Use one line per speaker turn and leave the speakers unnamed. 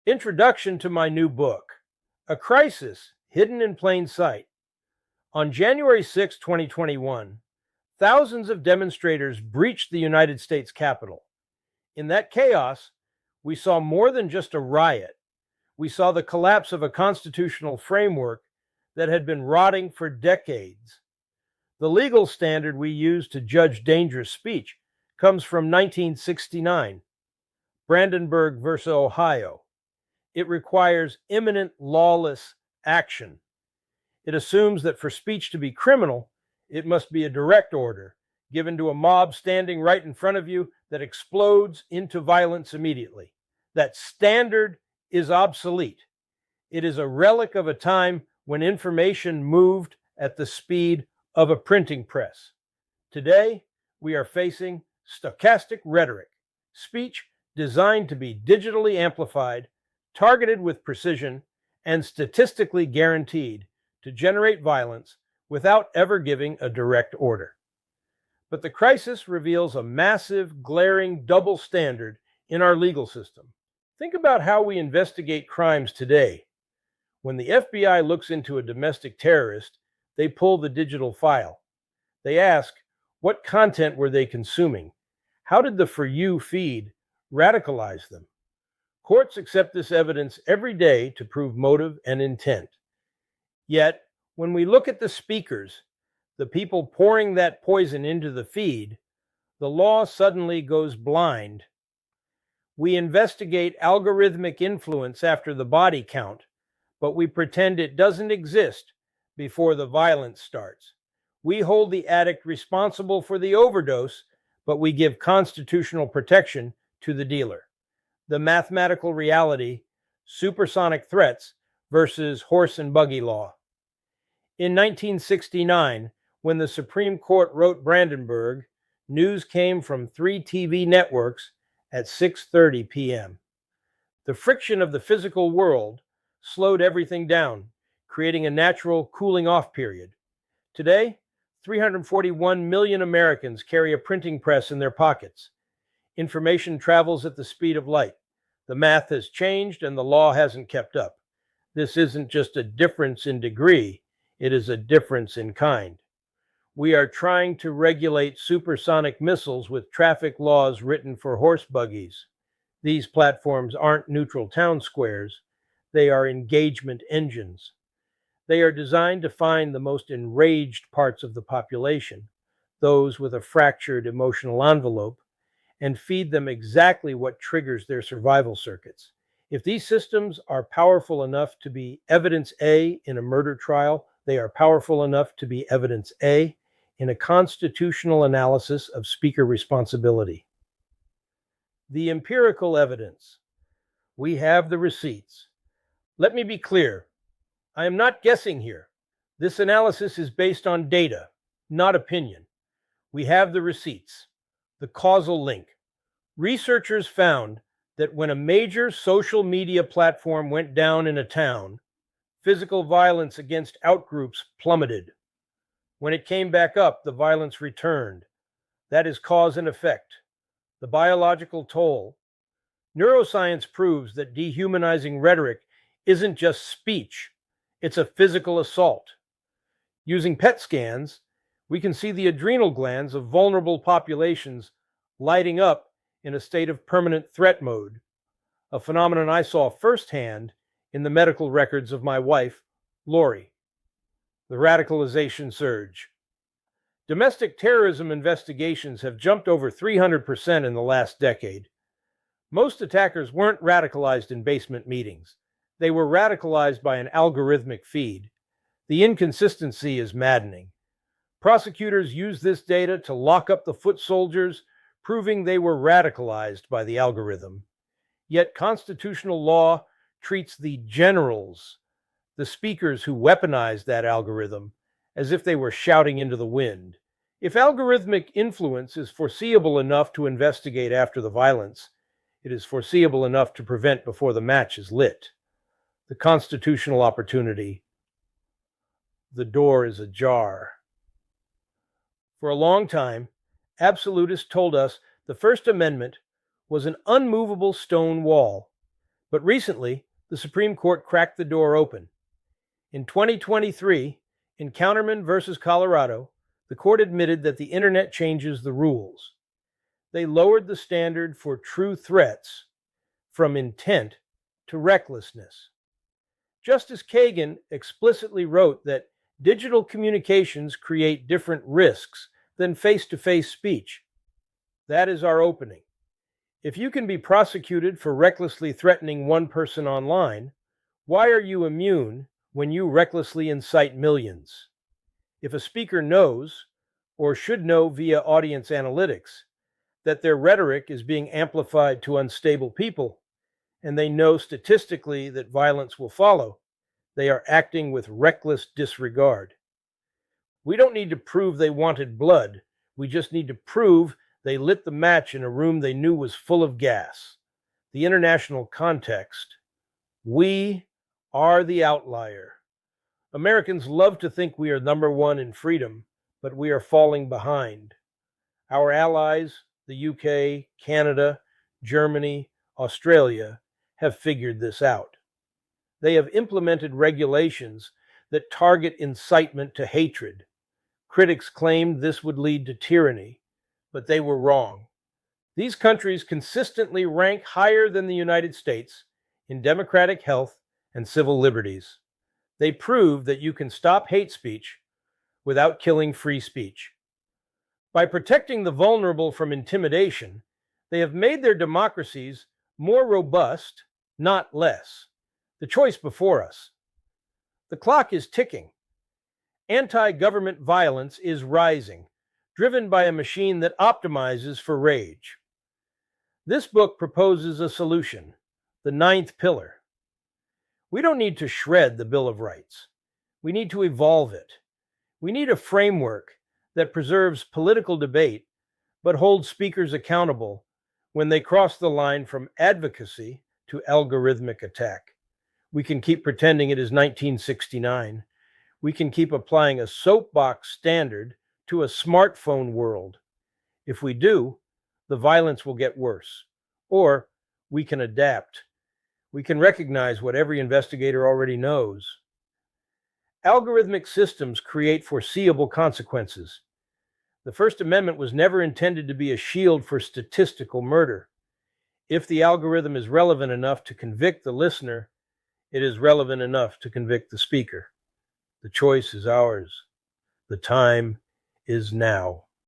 Introduction to my new book, A Crisis Hidden in Plain Sight. On January 6, 2021, thousands of demonstrators breached the United States Capitol. In that chaos, we saw more than just a riot. We saw the collapse of a constitutional framework that had been rotting for decades. The legal standard we use to judge dangerous speech comes from 1969, Brandenburg versus Ohio. It requires imminent lawless action. It assumes that for speech to be criminal, it must be a direct order given to a mob standing right in front of you that explodes into violence immediately. That standard is obsolete. It is a relic of a time when information moved at the speed of a printing press. Today, we are facing stochastic rhetoric, speech designed to be digitally amplified, targeted with precision, and statistically guaranteed to generate violence without ever giving a direct order. But the crisis reveals a massive, glaring double standard in our legal system. Think about how we investigate crimes today. When the FBI looks into a domestic terrorist, they pull the digital file. They ask, what content were they consuming? How did the For You feed radicalize them? Courts accept this evidence every day to prove motive and intent. Yet, when we look at the speakers, the people pouring that poison into the feed, the law suddenly goes blind. We investigate algorithmic influence after the body count, but we pretend it doesn't exist before the violence starts. We hold the addict responsible for the overdose, but we give constitutional protection to the dealer. The mathematical reality, supersonic threats versus horse and buggy law. In 1969, when the Supreme Court wrote Brandenburg, news came from 3 TV networks at 6:30 p.m. The friction of the physical world slowed everything down, creating a natural cooling off period. Today, 341 million Americans carry a printing press in their pockets. Information travels at the speed of light. The math has changed and the law hasn't kept up. This isn't just a difference in degree, it is a difference in kind. We are trying to regulate supersonic missiles with traffic laws written for horse buggies. These platforms aren't neutral town squares, they are engagement engines. They are designed to find the most enraged parts of the population, those with a fractured emotional envelope, and feed them exactly what triggers their survival circuits. If these systems are powerful enough to be evidence A in a murder trial, they are powerful enough to be evidence A in a constitutional analysis of speaker responsibility. The empirical evidence. We have the receipts. Let me be clear. I am not guessing here. This analysis is based on data, not opinion. We have the receipts. The causal link. Researchers found that when a major social media platform went down in a town, physical violence against outgroups plummeted. When it came back up, the violence returned. That is cause and effect. The biological toll. Neuroscience proves that dehumanizing rhetoric isn't just speech, it's a physical assault. Using PET scans, we can see the adrenal glands of vulnerable populations lighting up in a state of permanent threat mode, a phenomenon I saw firsthand in the medical records of my wife, Lori. The radicalization surge. Domestic terrorism investigations have jumped over 300% in the last decade. Most attackers weren't radicalized in basement meetings. They were radicalized by an algorithmic feed. The inconsistency is maddening. Prosecutors use this data to lock up the foot soldiers, proving they were radicalized by the algorithm. Yet constitutional law treats the generals, the speakers who weaponized that algorithm, as if they were shouting into the wind. If algorithmic influence is foreseeable enough to investigate after the violence, it is foreseeable enough to prevent before the match is lit. The constitutional opportunity. The door is ajar. For a long time, absolutists told us the First Amendment was an unmovable stone wall. But recently, the Supreme Court cracked the door open. In 2023, in Counterman versus Colorado, the court admitted that the internet changes the rules. They lowered the standard for true threats from intent to recklessness. Justice Kagan explicitly wrote that digital communications create different risks than face-to-face speech. That is our opening. If you can be prosecuted for recklessly threatening one person online, why are you immune when you recklessly incite millions? If a speaker knows, or should know via audience analytics, that their rhetoric is being amplified to unstable people, and they know statistically that violence will follow, they are acting with reckless disregard. We don't need to prove they wanted blood. We just need to prove they lit the match in a room they knew was full of gas. The international context. We are the outlier. Americans love to think we are number one in freedom, but we are falling behind. Our allies, the UK, Canada, Germany, Australia, have figured this out. They have implemented regulations that target incitement to hatred. Critics claimed this would lead to tyranny, but they were wrong. These countries consistently rank higher than the United States in democratic health and civil liberties. They prove that you can stop hate speech without killing free speech. By protecting the vulnerable from intimidation, they have made their democracies more robust, not less. The choice before us. The clock is ticking. Anti-government violence is rising, driven by a machine that optimizes for rage. This book proposes a solution, the ninth pillar. We don't need to shred the Bill of Rights. We need to evolve it. We need a framework that preserves political debate, but holds speakers accountable when they cross the line from advocacy to algorithmic attack. We can keep pretending it is 1969. We can keep applying a soapbox standard to a smartphone world. If we do, the violence will get worse. Or we can adapt. We can recognize what every investigator already knows. Algorithmic systems create foreseeable consequences. The First Amendment was never intended to be a shield for statistical murder. If the algorithm is relevant enough to convict the listener, it is relevant enough to convict the speaker. The choice is ours. The time is now.